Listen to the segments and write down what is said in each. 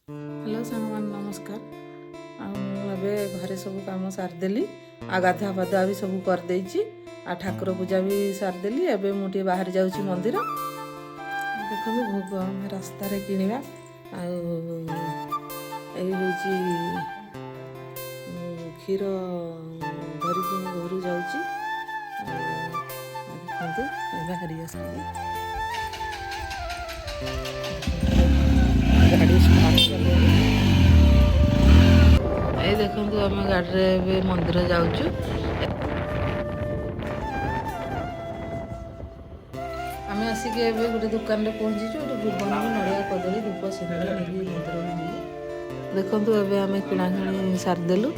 Hello सांगमान नमस्कार। आबे घरे सब काम सारदेली आ गाधा पाधा भी सब करदे आ ठाकुर पूजा भी सारदेली। एबे मुझे बाहर जाऊँ मंदिर देखो भोग आम रास्तार किणवा क्षीर धरिकी घर जाऊँ देखते बाहरी आस गाड़ी स्टार्ट कले ये देखु आम गाड़ी मंदिर जाऊँ। आम आसिक गोटे दुकान में पहुँचीचु भुवन नड़िया कदली धूप सिंदूर नहीं मंदिर देखु एवं आम किणाकिणी सारिदेलु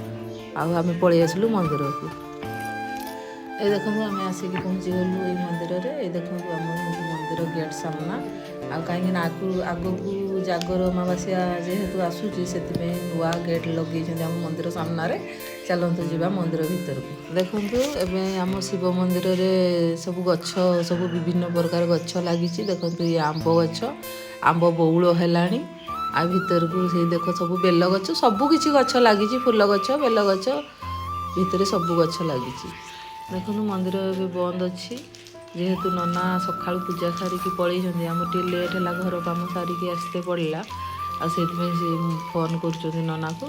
आम पलि आसलु मंदिर को। ये देखो आम आसिक पहुँची गलु ये मंदिर में। ये देखो आम मंदिर गेट सामना आ कहीं आग को जागर अमावास्या जेहेतु आसूची से नुआ गेट लगे आम मंदिर सामने। चलतु जावा मंदिर भीतर को। देखु एवं आम शिव मंदिर में सब गछ सब विभिन्न प्रकार गछ लगी। देखु ये आंब गछ आंब बौल है आ भीतर को से देख सब बेल गछ सबकि गछ लगी फूल गछ बेल गछ भितर सब गछ लगी। देखो मंदिर ए बंद अच्छी जेहेतु नना सका पूजा सारिकी पलि आम टे लेट है घर कम सारिकी आसते पड़ा से फोन कर नना को।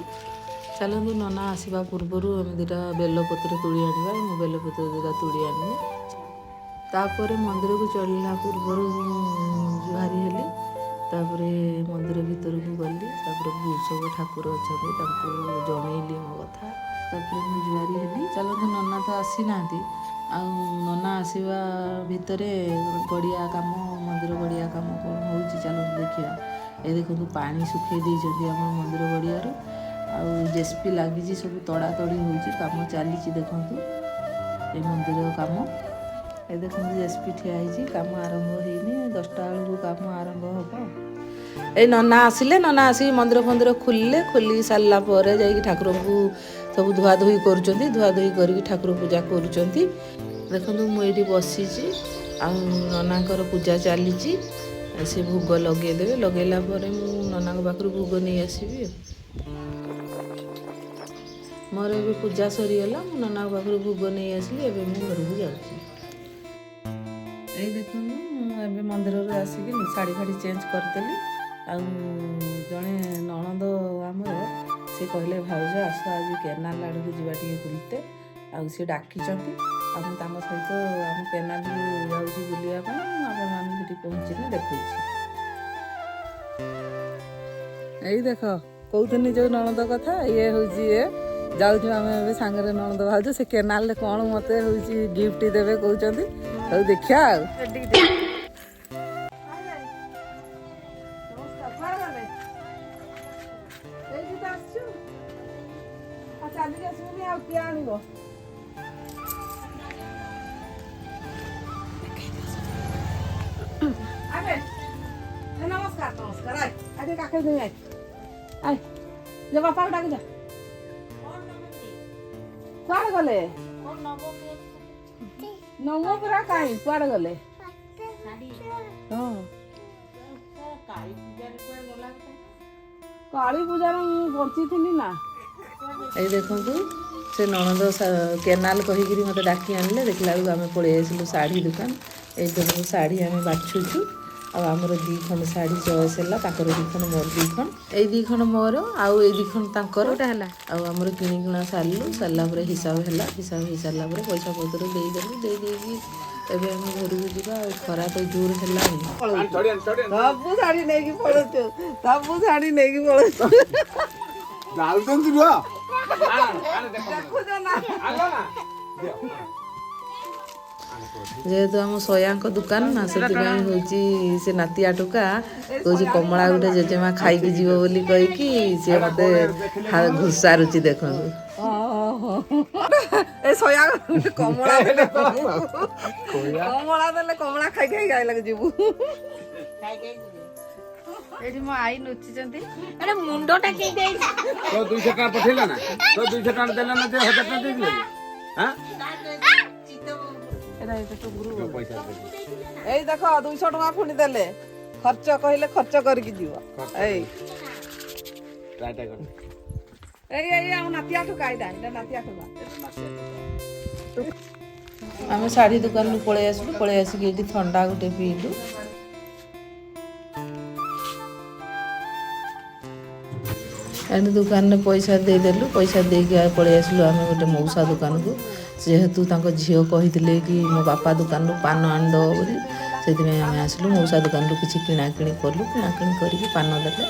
चलतु नना आसवा पूर्वर आम दुटा बेलपत्र तुली आनिबा। मु बेलपत्र दुटा तुली आनी तापर मंदिर को चलला पूर्वर जुहारी हेली तापर मंदिर भीतर को गली सब ठाकुर अच्छा जनइली मो कथा तापर मु जुहारी हेली। चलतु नना तो आसी ना नना आसवा भितर गड़िया कम मंदिर गड़िया कम कौन हो चलतु देखा। ये देखो पानी सुखे देती आम मंदिर गड़ियार जेसीपी लगी सब तड़ा तड़ी हो कम चली। देखु ये मंदिर कम ये देखो जेसीपी ठिया कम आरंभ होनी 10टा बेलू कम आरंभ हम। ये नना आसिले नना आसिक मंदिर फंदिर खोलिले खोली सारा पर जा ठाकुर को सब धुआ धुई धुआधुई कर ठाकुर पूजा कर। देखो मुझे बसी ननाकर पूजा चली से भोग लगेदेवे लगेला नना पाखर भोग नहीं आसबि। मोर ए पूजा सरीगला नना पाखर भोग नहीं आसली एवं मु घर को जाऊँ। देखो मुझे मंदिर आसिक शाढ़ी फाड़ी चेंज करदेली जड़े नणंद आमर से कहले भाउज आस आज केनाल आड़ को जावा टे बुलते सी डाकी सहित आम केनाल जाऊँ बुलापी आप पहुँचने देखी। यही देख कहते जो नणंद कथा ये हूँ ये जाऊँ आम सांगे नणंद भाउज से केनाल कौन मत गिफ्ट देवे कहते देखा। नमस्कार नमस्कार आगे काके नहीं आए जा बापा डाक जा कुआड़े गले नवपुरा कहीं कुआड़े गले काली पूजा बची थी ना। ये देखु से नणंद केनाल कहीकि मत डाकी आनिले देखला आम पलि आसलु शाढ़ी दुकान। ये देखो शाढ़ी आम बाछुचु आमर 2 खंड शाढ़ी चॉइस है 2 खंड मोर 2 खंड ये 2 खंड मोर आउ 2 खंड आमर किणिकिना सारू सारापर हिसाब है हिसाब हो सारा पैसा पतर देदेलु देदेकी एवं आम घर को जीवा खरा तो जोर है सब शाढ़ी नहीं पड़ो सब शाढ़ी नहीं जेहेतु आम सया दुकान ना से से नातिया टुका कौच कमला गोटे जेजेमा खाई जीव बोली कहीकि सी मत घुसारुची देख कमला देले कमला खाई खाई गाय लगे जीवु एठी मो आई नुचिचंती अरे मुंडो टा के देई तो 200 टका पठेला ना तो 200 टका देला ना 1000 टका दे दिले हां एरा ए तो गुरु पैसा दे एई देखो 200 टका फुनी देले खर्च कहले खर्च करके जीव एई ট্রাইটা কর এই ଆମ ନାତିଆଠୁ କାଇଦା ଏଇଟା ନାତିଆଠୁ ଆମେ ଶାଢ଼ୀ ଦୋକାନରୁ ପଳେଇ ଆସିଲୁ, ପଳେଇ ଆସିକି ଏଠି ଥଣ୍ଡା ଗୋଟେ ପିଇଲୁ। ଏଠି ଦୋକାନରେ ପଇସା ଦେଇଦେଲୁ, ପଇସା ଦେଇକି ପଳେଇ ଆସିଲୁ ଆମେ ଗୋଟେ ମଉସା ଦୋକାନକୁ। ଯେହେତୁ ତାଙ୍କ ଝିଅ କହିଥିଲେ କି ମୋ ବାପା ଦୋକାନରୁ ପାନ ଆଣିଦେବ ବୋଲି, ସେଥିପାଇଁ ଆମେ ଆସିଲୁ ମଉସା ଦୋକାନରୁ କିଛି କିଣାକିଣି କଲୁ। କିଣାକିଣି କରିକି ପାନ ଦେଲେ,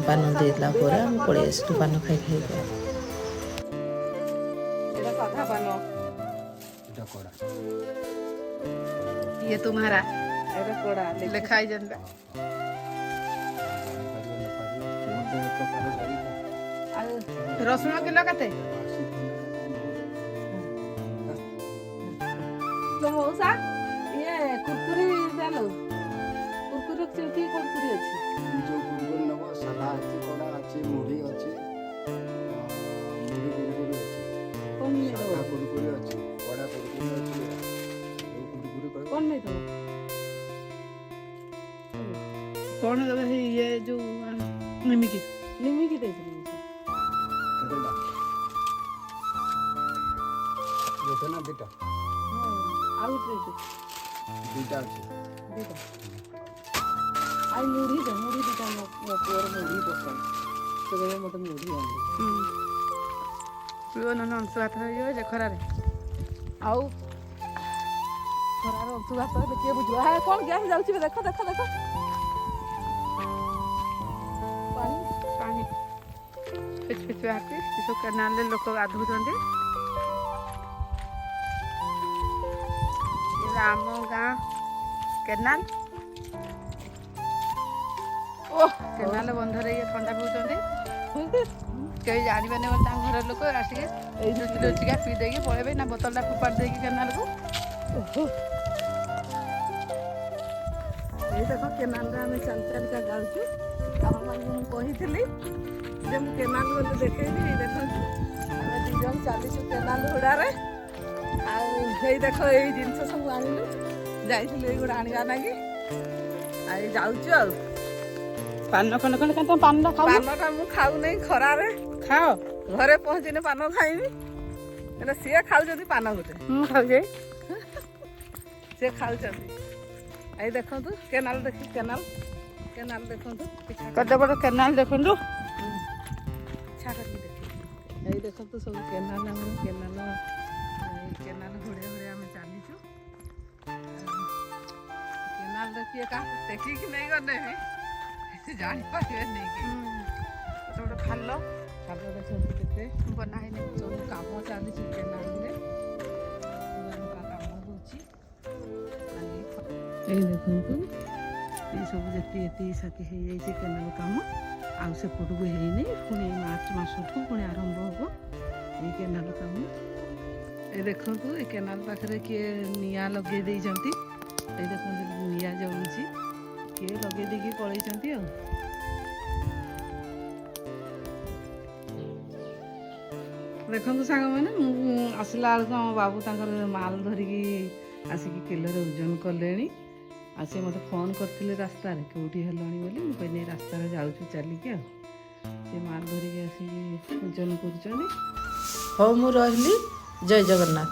ପାନ ଦେଇଲା ପରେ ଆମେ ପଳେଇ ଆସିଲୁ ପାନ ଖାଇ ଖାଇକି। ଏଇଟା ସାଧା ପାନ, এটা কড়া ଇଏ ତୁମାରା ଏଇଟା କୋଡ଼ା ଲେଖା ହେଇଛନ୍ତି। ରସୁଣ କିଲୋ କେତେ ମଉସା? ଇଏ କୁରକୁରି ଚାଲୁ କୁରକୁରି ରଖିଛି, କି କୁରକୁରି ଅଛି? ଯୋଉ କୁରକୁରି ନେବ ସାଧା ଅଛି, କଡ଼ା ଅଛି, ମୁଢ଼ି ଅଛି, ମୁଢ଼ି କୁରକୁରି ଅଛି, କଣ ନେଇ ସାଧା କୁରକୁରି ଅଛି, କଡ଼ା କୁରକୁରି ଅଛି। ଯୋଉ କୁରକୁରି କହିବ କଣ ନେଇ ଦେବ? କଣ ଦେବେ? ଇଏ ଯୋଉ ନିମିକି ନିମିକି ଦେଇଥିଲି କେତେଟା ଗୋଟେ ନା ଦିଟା? ଆଉ ଗୋଟେ ଦିଟା ଅଛି। ଦିଟା ଆଉ ମୁଢ଼ି ଦେ, ମୁଢ଼ି ଦିଟା ମୋ ପୁଅର ମୁଢ଼ି ପସନ୍ଦ, ସେତେବେଳେ ମୋତେ ମୁଢ଼ି ଆଣିଲି। ପିଅ ନହେଲେ ଅଂଶୁଘାତ ହେଇଯିବ ଯେ ଖରାରେ, ଆଉ ଖରାରେ ଅଂଶୁଘାତ ହେଲେ କିଏ ବୁଝିବ? କ'ଣ ଗ୍ୟାସ୍ ଯାଉଛି? ଦେଖ ଦେଖ ଦେଖ, ପାଣି ପାଣି ଫିଚ ଫିଚ ବାହାରୁଛି। ଏସବୁ କେନାଲରେ ଲୋକ ଗାଧଉଛନ୍ତି। ଆମ ଗାଁ କେନାଲ, କେନାଲ ବନ୍ଧରେ ଇଏ ଥଣ୍ଡା ପିଉଛନ୍ତି। କେହି ଜାଣିବେନି ବୋଲି ତାଙ୍କ ଘର ଲୋକ ଆସିକି ଏଇ ଲୁଚିକା ପିଇ ଦେଇକି ପଳେଇବେ, ନା ବୋତଲଟା ଫୋପାଡ଼ି ଦେଇକି କେନାଲକୁ। ଏଇ ଦେଖ କେନାଲରେ ଆମେ ଚାଲି ଚାଲିକା ଯାଉଛୁ। ଆପଣମାନଙ୍କୁ ମୁଁ କହିଥିଲି ଯେ ମୁଁ କେନାଲ ଗଲେ ଦେଖେଇବି। ଏଇ ଦେଖନ୍ତୁ ଆମେ ଦୁଇ ଜଣ ଚାଲିଛୁ କେନାଲ ହୁଡ଼ାରେ। ଆଉ ହେଇ ଦେଖ ଏଇ ଜିନିଷ ସବୁ ଆଣିଲୁ, ଯାଇଥିଲୁ ଏଇଗୁଡ଼ା ଆଣିବା ଲାଗି। ଆଉ ଯାଉଛୁ ଆଉ। ପାନ ଖଣ୍ଡେ ଖଣ୍ଡେ କାହିଁ ତମ ପାନଟା ଖାଉ? ପାନଟା ମୁଁ ଖାଉନେଇ ଖରାରେ, ଖାଅ। ଘରେ ପହଞ୍ଚିଲେ ପାନ ଖାଇବି। ହେଲେ ସିଏ ଖାଉଛନ୍ତି ପାନ ଗୋଟେ, ମୁଁ ଖାଉଛି। ସିଏ ଖାଉଛନ୍ତି। ଏଇ ଦେଖନ୍ତୁ କେନାଲ, ଦେଖି କେନାଲ କେନାଲ ଦେଖନ୍ତୁ, କେତେ ବଡ଼ କେନାଲ ଦେଖନ୍ତୁ। ଇଚ୍ଛା କରିକି ଦେଖି। ଏଇ ଦେଖନ୍ତୁ ସବୁ କେନାଲ, ଆମର କେନାଲ, କେନାଲ ହୁଡ଼େ ହୁଡ଼େ ଆମେ ଚାଲିଛୁ। କେନାଲରେ କିଏ କାହାକୁ ଟେକିକି ନେଇଗଲେ ବି ଜାଣିପାରିବେ ନେଇକି। ଗୋଟେ ଗୋଟେ ଖାଲ ଖାଲ ଦେଖନ୍ତୁ କେତେ ବନା ହେଇନି। ସବୁ କାମ ଚାଲିଛି କେନାଲରେ, କାମ ହେଉଛି। ଏଇ ଦେଖନ୍ତୁ ଏଇ ସବୁ ଏତିକି ସାଥି ହେଇଯାଇଛି କେନାଲ କାମ, ଆଉ ସେପଟକୁ ହେଇନି। ପୁଣି ଏଇ ମାର୍ଚ୍ଚ ମାସଠୁ ପୁଣି ଆରମ୍ଭ ହେବ ଏଇ କେନାଲ କାମ। ଏଇ ଦେଖନ୍ତୁ ଏ କେନାଲ ପାଖରେ କିଏ ନିଆଁ ଲଗେଇ ଦେଇଛନ୍ତି। ଏଇ ଦେଖନ୍ତୁ ନିଆଁ ଜଳୁଛି, କିଏ ଲଗେଇ ଦେଇକି ପଳେଇଛନ୍ତି ଆଉ। ଦେଖନ୍ତୁ ସାଙ୍ଗମାନେ, ମୁଁ ଆସିଲା ବେଳକୁ ଆମ ବାବୁ ତାଙ୍କର ମାଲ ଧରିକି ଆସିକି କିଲୋରେ ଓଜନ କଲେଣି। ଆଉ ସେ ମୋତେ ଫୋନ୍ କରିଥିଲେ ରାସ୍ତାରେ, କେଉଁଠି ହେଲଣି ବୋଲି। ମୁଁ କହିଲି ରାସ୍ତାରେ ଯାଉଛୁ ଚାଲିକି ଆଉ। ସେ ମାଲ ଧରିକି ଆସିକି ଓଜନ କରୁଛନ୍ତି। ହଉ ମୁଁ ରହିଲି, ଜୟ ଜଗନ୍ନାଥ।